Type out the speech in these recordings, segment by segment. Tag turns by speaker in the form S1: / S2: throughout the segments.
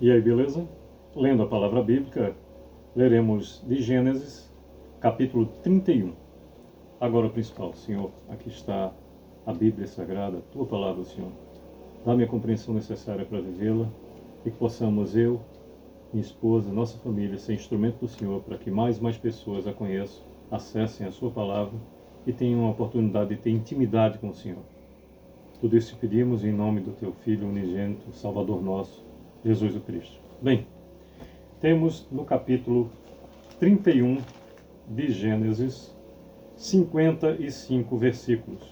S1: E aí, beleza? Lendo a palavra bíblica, leremos de Gênesis, capítulo 31. Agora o principal, Senhor, aqui está a Bíblia Sagrada, a Tua palavra, Senhor. Dá-me a compreensão necessária para vivê-la e que possamos eu, minha esposa, nossa família, ser instrumento do Senhor para que mais e mais pessoas a conheçam, acessem a Sua palavra e tenham a oportunidade de ter intimidade com o Senhor. Tudo isso te pedimos em nome do Teu Filho unigênito, Salvador nosso, Jesus o Cristo. Bem, temos no capítulo 31 de Gênesis 55 versículos,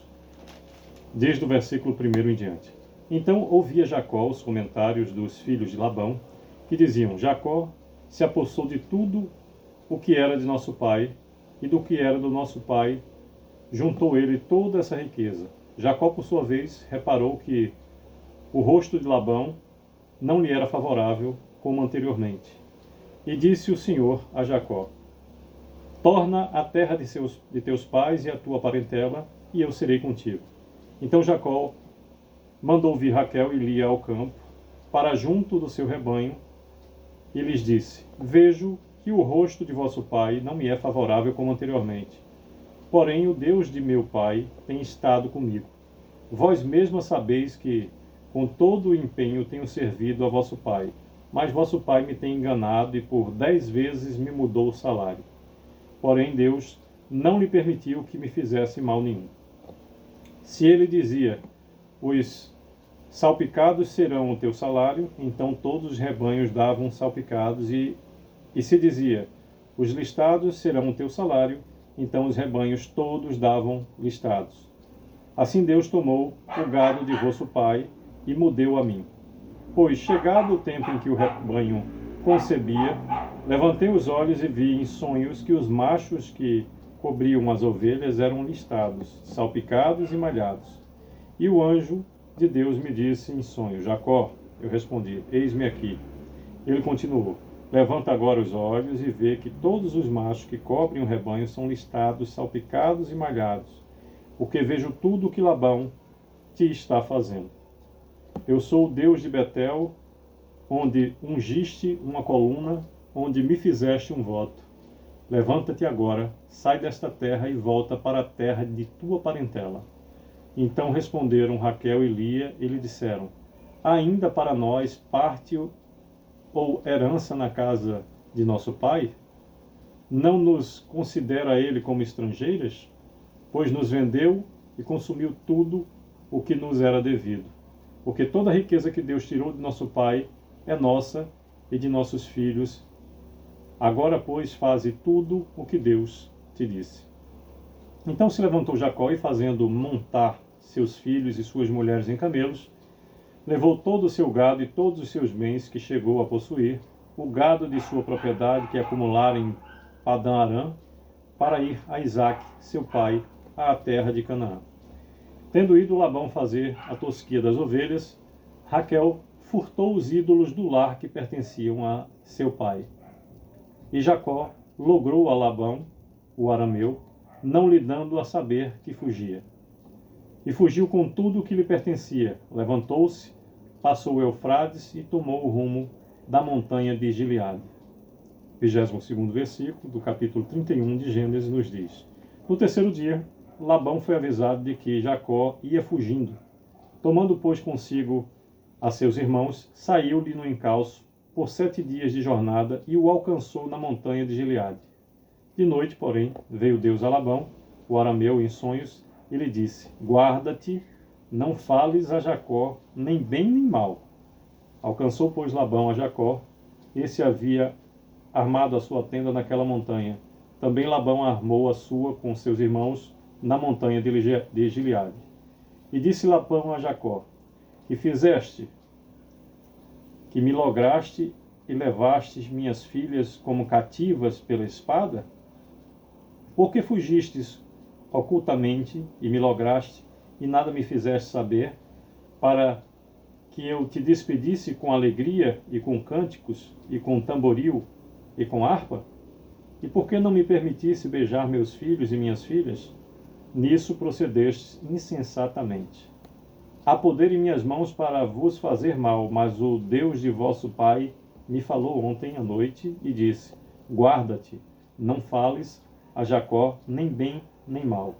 S1: desde o versículo 1 em diante. Então ouvia Jacó os comentários dos filhos de Labão, que diziam: Jacó se apossou de tudo o que era de nosso pai, e do que era do nosso pai juntou ele toda essa riqueza. Jacó, por sua vez, reparou que o rosto de Labão não lhe era favorável como anteriormente. E disse o Senhor a Jacó: torna a terra de teus pais e a tua parentela, e eu serei contigo. Então Jacó mandou vir Raquel e Lia ao campo, para junto do seu rebanho, e lhes disse: vejo que o rosto de vosso pai não me é favorável como anteriormente. Porém o Deus de meu pai tem estado comigo. Vós mesmas sabeis que com todo o empenho tenho servido a vosso pai, mas vosso pai me tem enganado e por 10 vezes me mudou o salário. Porém Deus não lhe permitiu que me fizesse mal nenhum. Se ele dizia: os salpicados serão o teu salário, então todos os rebanhos davam salpicados, e se dizia: os listados serão o teu salário, então os rebanhos todos davam listados. Assim Deus tomou o gado de vosso pai e mudeu a mim. Pois, chegado o tempo em que o rebanho concebia, levantei os olhos e vi em sonhos que os machos que cobriam as ovelhas eram listados, salpicados e malhados. E o anjo de Deus me disse em sonho: Jacó. Eu respondi: eis-me aqui. Ele continuou: levanta agora os olhos e vê que todos os machos que cobrem o rebanho são listados, salpicados e malhados, porque vejo tudo o que Labão te está fazendo. Eu sou o Deus de Betel, onde ungiste uma coluna, onde me fizeste um voto. Levanta-te agora, sai desta terra e volta para a terra de tua parentela. Então responderam Raquel e Lia e lhe disseram: ainda para nós parte ou herança na casa de nosso pai? Não nos considera ele como estrangeiras? Pois nos vendeu e consumiu tudo o que nos era devido. Porque toda a riqueza que Deus tirou de nosso pai é nossa e de nossos filhos. Agora, pois, faze tudo o que Deus te disse. Então se levantou Jacó e, fazendo montar seus filhos e suas mulheres em camelos, levou todo o seu gado e todos os seus bens que chegou a possuir, o gado de sua propriedade que acumulara em Padã-Arã, para ir a Isaque, seu pai, à terra de Canaã. Tendo ido Labão fazer a tosquia das ovelhas, Raquel furtou os ídolos do lar que pertenciam a seu pai. E Jacó logrou a Labão, o arameu, não lhe dando a saber que fugia. E fugiu com tudo o que lhe pertencia. Levantou-se, passou o Eufrades e tomou o rumo da montanha de Gileade. 22º versículo do capítulo 31 de Gênesis nos diz: no terceiro dia, Labão foi avisado de que Jacó ia fugindo. Tomando, pois, consigo a seus irmãos, saiu-lhe no encalço por 7 dias de jornada e o alcançou na montanha de Gileade. De noite, porém, veio Deus a Labão, o arameu, em sonhos, e lhe disse: guarda-te, não fales a Jacó, nem bem nem mal. Alcançou, pois, Labão a Jacó. Esse havia armado a sua tenda naquela montanha. Também Labão armou a sua com seus irmãos na montanha de Gileade. E disse Labão a Jacó: que fizeste? Que me lograste e levastes minhas filhas como cativas pela espada? Por que fugistes ocultamente e me lograste e nada me fizeste saber, para que eu te despedisse com alegria e com cânticos e com tamboril e com harpa? E por que não me permitisse beijar meus filhos e minhas filhas? Nisso procedestes insensatamente. há poder em minhas mãos para vos fazer mal, mas o Deus de vosso pai me falou ontem à noite e disse: guarda-te, não fales a Jacó nem bem nem mal.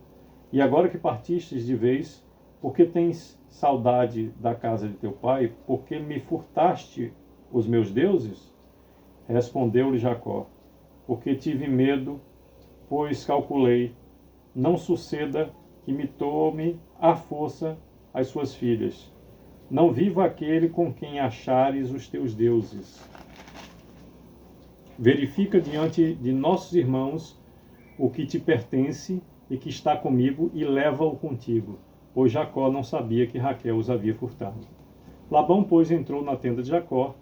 S1: E agora que partistes de vez, porque tens saudade da casa de teu pai, porque me furtaste os meus deuses? Respondeu-lhe Jacó: porque tive medo, pois calculei, não suceda que me tome à força as suas filhas. Não viva aquele com quem achares os teus deuses. Verifica diante de nossos irmãos o que te pertence e que está comigo, e leva-o contigo, pois Jacó não sabia que Raquel os havia furtado. Labão, pois, entrou na tenda de Jacó,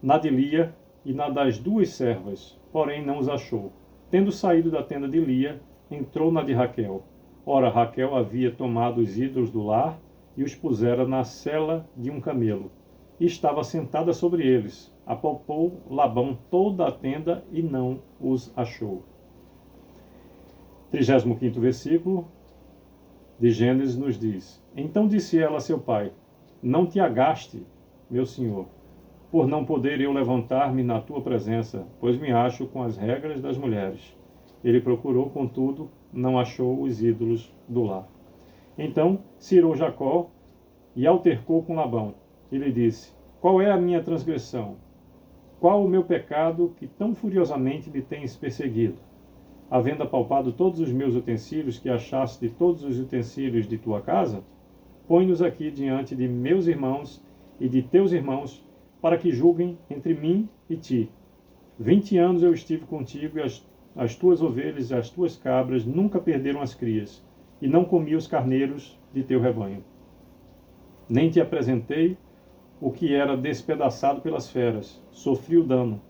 S1: na de Lia e na das duas servas, porém não os achou. Tendo saído da tenda de Lia, entrou na de Raquel. Ora, Raquel havia tomado os ídolos do lar e os pusera na sela de um camelo, e estava sentada sobre eles. Apalpou Labão toda a tenda e não os achou. 35º versículo de Gênesis nos diz: então disse ela a seu pai: não te agaste, meu senhor, por não poder eu levantar-me na tua presença, pois me acho com as regras das mulheres. Ele procurou, contudo, não achou os ídolos do lar. Então se irou Jacó e altercou com Labão, e lhe disse: qual é a minha transgressão? Qual o meu pecado que tão furiosamente me tens perseguido? Havendo apalpado todos os meus utensílios que achaste de todos os utensílios de tua casa, põe-nos aqui diante de meus irmãos e de teus irmãos, para que julguem entre mim e ti. 20 anos eu estive contigo, e as tuas ovelhas e as tuas cabras nunca perderam as crias, e não comi os carneiros de teu rebanho. Nem te apresentei o que era despedaçado pelas feras, sofri o dano.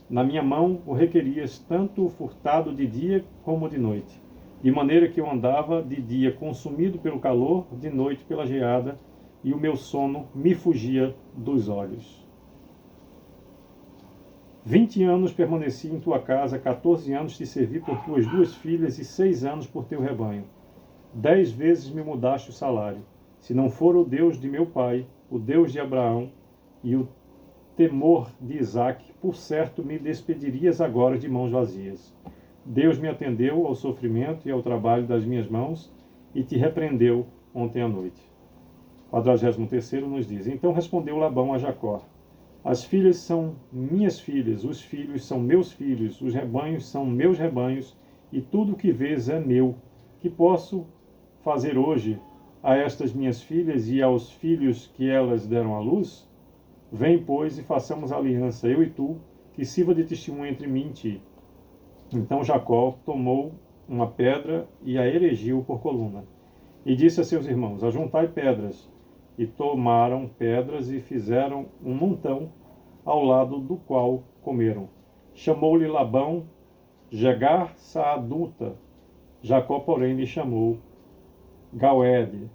S1: Na minha mão o requerias, tanto o furtado de dia como de noite, de maneira que eu andava de dia consumido pelo calor, de noite pela geada, e o meu sono me fugia dos olhos. 20 anos permaneci em tua casa, 14 anos te servi por tuas duas filhas e 6 anos por teu rebanho. 10 vezes me mudaste o salário. Se não for o Deus de meu pai, o Deus de Abraão e o temor de Isaque, por certo me despedirias agora de mãos vazias. Deus me atendeu ao sofrimento e ao trabalho das minhas mãos e te repreendeu ontem à noite. 43º nos diz: então respondeu Labão a Jacó: as filhas são minhas filhas, os filhos são meus filhos, os rebanhos são meus rebanhos, e tudo o que vês é meu. Que posso fazer hoje a estas minhas filhas e aos filhos que elas deram à luz? Vem, pois, e façamos aliança, eu e tu, que sirva de testemunho entre mim e ti. Então Jacó tomou uma pedra e a erigiu por coluna. E disse a seus irmãos: ajuntai pedras. E tomaram pedras e fizeram um montão, ao lado do qual comeram. Chamou-lhe Labão Jegar Saaduta. Jacó, porém, lhe chamou Galeede.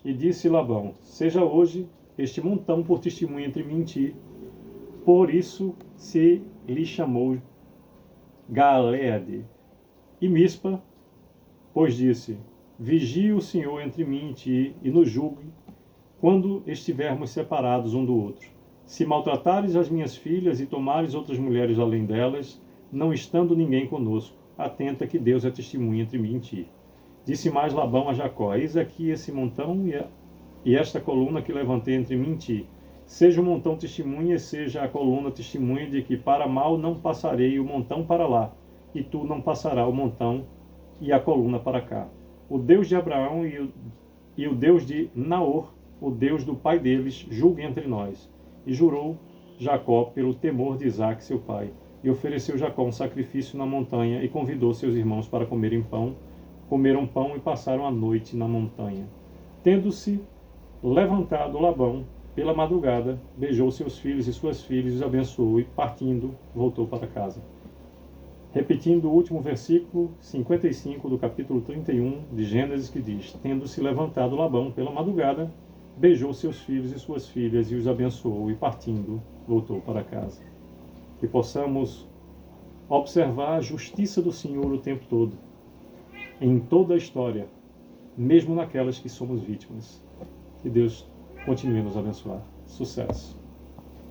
S1: E disse Labão: seja hoje este montão por testemunho entre mim e ti. Por isso se lhe chamou Galeede. E Mispa, pois disse: vigie o Senhor entre mim e ti, e nos julgue, quando estivermos separados um do outro. Se maltratares as minhas filhas e tomares outras mulheres além delas, não estando ninguém conosco, atenta que Deus é testemunha entre mim e ti. Disse mais Labão a Jacó: eis aqui esse montão e esta coluna que levantei entre mim e ti. Seja o montão testemunha, seja a coluna testemunha de que para mal não passarei o montão para lá, e tu não passarás o montão e a coluna para cá. O Deus de Abraão e o Deus de Naor, o Deus do pai deles, julguem entre nós. E jurou Jacó pelo temor de Isaque, seu pai. E ofereceu Jacó um sacrifício na montanha e convidou seus irmãos para comerem pão. Comeram pão e passaram a noite na montanha. Tendo-se levantado Labão pela madrugada, beijou seus filhos e suas filhas, os abençoou e, partindo, voltou para casa. Repetindo o último versículo 55 do capítulo 31 de Gênesis, que diz: tendo-se levantado Labão pela madrugada, beijou seus filhos e suas filhas e os abençoou e, partindo, voltou para casa. Que possamos observar a justiça do Senhor o tempo todo, em toda a história, mesmo naquelas que somos vítimas. E Deus continue a nos abençoar. Sucesso!